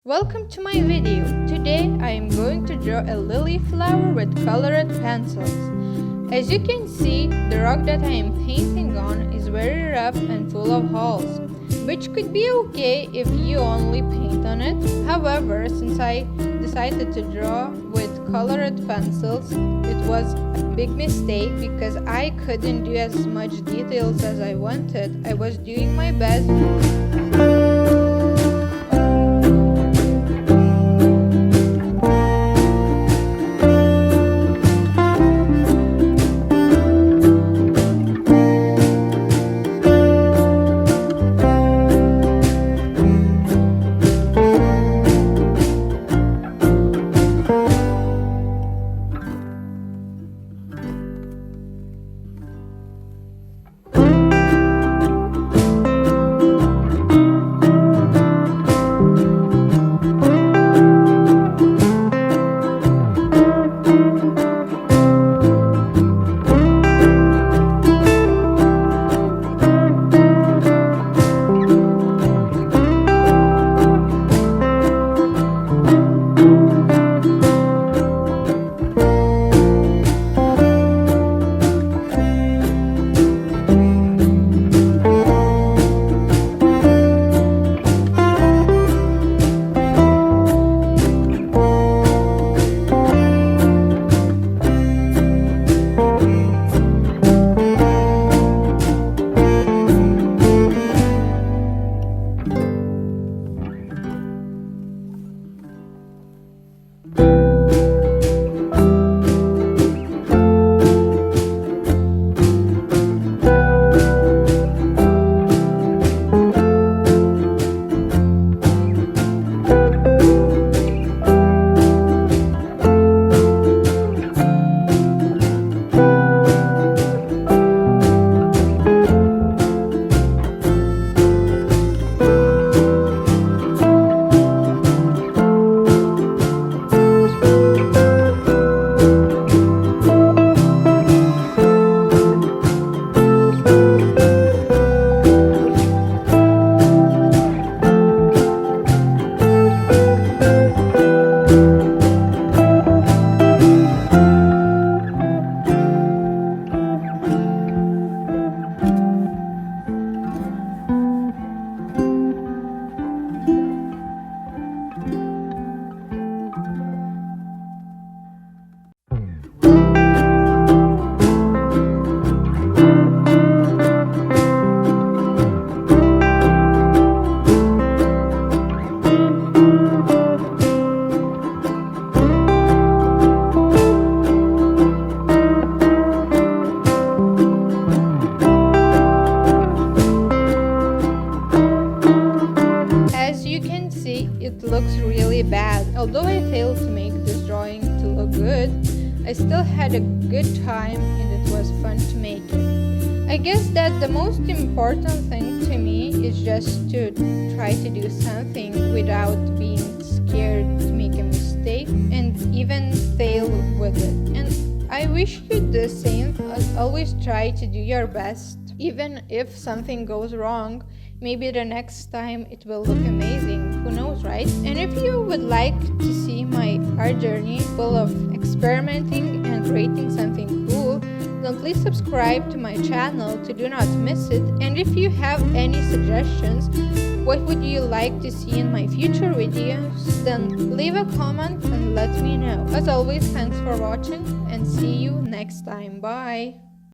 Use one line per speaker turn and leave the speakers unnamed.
Welcome to my video. Today I am going to draw a lily flower with colored pencils. As you can see, the rock that I am painting on is very rough and full of holes, which could be okay if you only paint on it. However, since I decided to draw with colored pencils, it was a big mistake because I couldn't do as much details as I wanted. I was doing my best. It looks really bad. Although I failed to make this drawing to look good, I still had a good time and it was fun to make it. I guess that the most important thing to me is just to try to do something without being scared to make a mistake and even fail with it. And I wish you the same. Always try to do your best. Even if something goes wrong, maybe the next time it will look amazing. Who knows, right? And if you would like to see my art journey full of experimenting and creating something cool, then please subscribe to my channel to do not miss it. And if you have any suggestions, what would you like to see in my future videos, then leave a comment and let me know. As always, thanks for watching and see you next time. Bye!